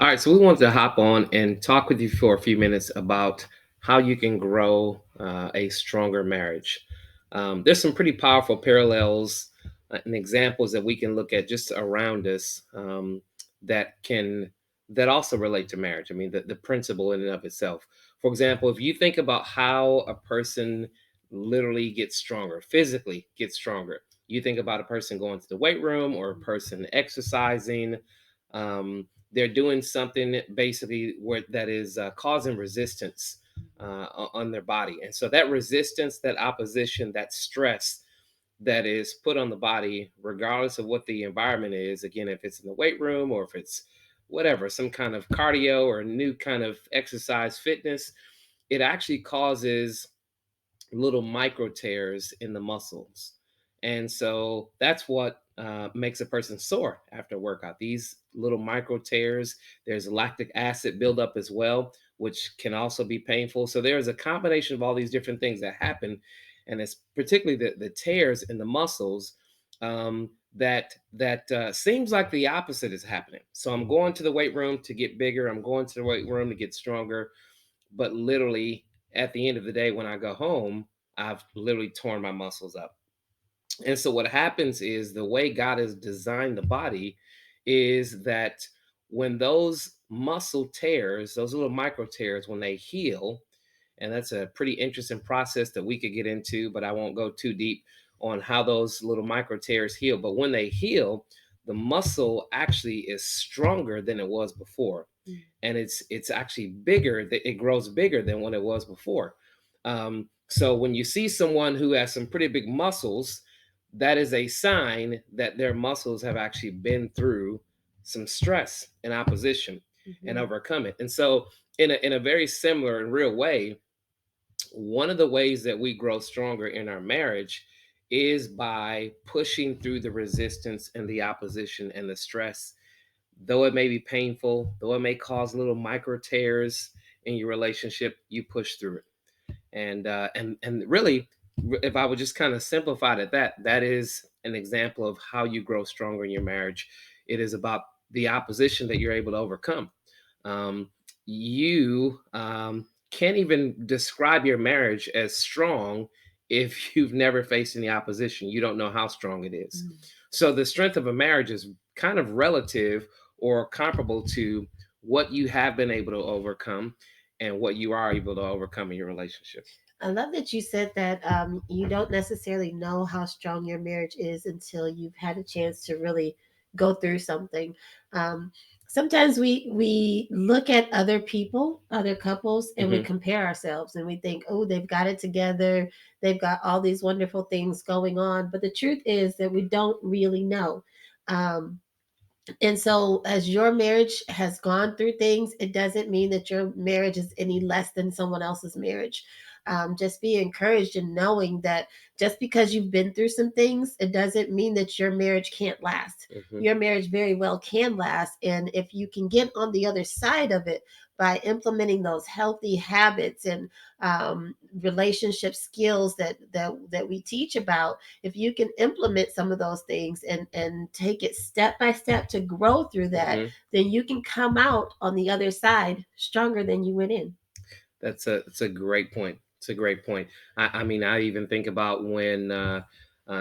All right, so we wanted to hop on and talk with you for a few minutes about how you can grow a stronger marriage. There's some pretty powerful parallels and examples that we can look at just around us that can that also relate to marriage. I mean, the principle in and of itself. For example, if you think about how a person literally gets stronger, physically gets stronger, you think about a person going to the weight room or a person exercising. They're doing something basically where that is causing resistance on their body, and so that resistance, that opposition, that stress that is put on the body, regardless of what the environment is, again, if it's in the weight room or if it's whatever, some kind of cardio or new kind of exercise fitness, it actually causes little micro tears in the muscles. And so that's what makes a person sore after a workout. These little micro tears, there's lactic acid buildup as well, which can also be painful. So there's a combination of all these different things that happen. And it's particularly the tears in the muscles that seems like the opposite is happening. So I'm going to the weight room to get bigger. I'm going to the weight room to get stronger, but literally at the end of the day, when I go home, I've literally torn my muscles up. And so what happens is the way God has designed the body is that when those muscle tears, those little micro tears, when they heal, and that's a pretty interesting process that we could get into, but I won't go too deep on how those little micro tears heal. But when they heal, the muscle actually is stronger than it was before, and it's actually bigger. It grows bigger than what it was before. So when you see someone who has some pretty big muscles, that is a sign that their muscles have actually been through some stress and opposition and Mhm. overcome it. And so, in a very similar and real way, one of the ways that we grow stronger in our marriage is by pushing through the resistance and the opposition and the stress. Though it may be painful, though it may cause little micro tears in your relationship, you push through it. And really, if I would just kind of simplify it, that is an example of how you grow stronger in your marriage. It is about the opposition that you're able to overcome. You can't even describe your marriage as strong if you've never faced any opposition. You don't know how strong it is. Mm. So the strength of a marriage is kind of relative or comparable to what you have been able to overcome and what you are able to overcome in your relationship. I love that you said that you don't necessarily know how strong your marriage is until you've had a chance to really go through something. Um, Sometimes we look at other people, other couples, and we Hmm. compare ourselves and we think, oh, they've got it together, they've got all these wonderful things going on. But the truth is that we don't really know. Um, And so, as your marriage has gone through things, it doesn't mean that your marriage is any less than someone else's marriage. Just be encouraged in knowing that just because you've been through some things, it doesn't mean that your marriage can't last. Hmm. Your marriage very well can last. And if you can get on the other side of it by implementing those healthy habits and relationship skills that we teach about, if you can implement some of those things and take it step by step to grow through that, Hmm. then you can come out on the other side stronger than you went in. That's a great point. It's a great point. I mean, I even think about when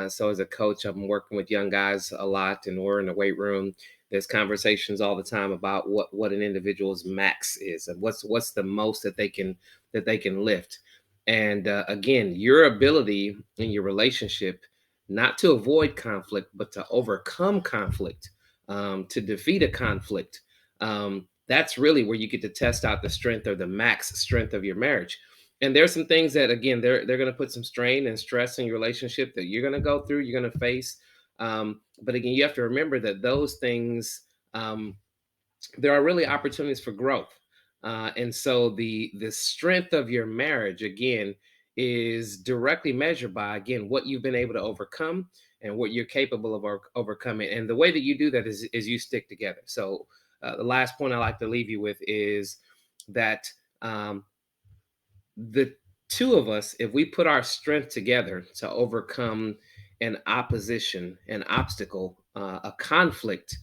so as a coach, I'm working with young guys a lot, and we're in the weight room. There's conversations all the time about what an individual's max is and what's the most that they can lift. And again, your ability in your relationship not to avoid conflict, but to overcome conflict, to defeat a conflict. That's really where you get to test out the strength or the max strength of your marriage. And there's some things that again they're going to put some strain and stress in your relationship that you're going to go through, you're going to face. But again, you have to remember that those things, um, there are really opportunities for growth. And so the strength of your marriage again is directly measured by again what you've been able to overcome and what you're capable of overcoming. And the way that you do that is you stick together. So the last point I like to leave you with is that the two of us, if we put our strength together to overcome an opposition, an obstacle, a conflict,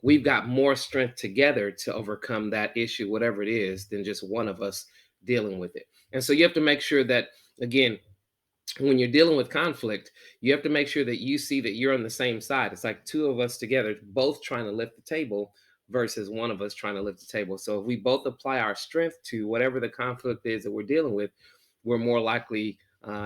we've got more strength together to overcome that issue, whatever it is, than just one of us dealing with it. And so you have to make sure that, again, when you're dealing with conflict, you have to make sure that you see that you're on the same side. It's like two of us together, both trying to lift the table versus one of us trying to lift the table. So if we both apply our strength to whatever the conflict is that we're dealing with, we're more likely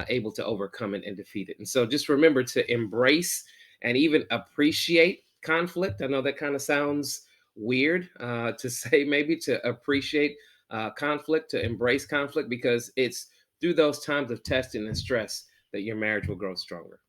able to overcome it and defeat it. And so just remember to embrace and even appreciate conflict. I know that kind of sounds weird to say, maybe to appreciate conflict, to embrace conflict, because it's through those times of testing and stress that your marriage will grow stronger.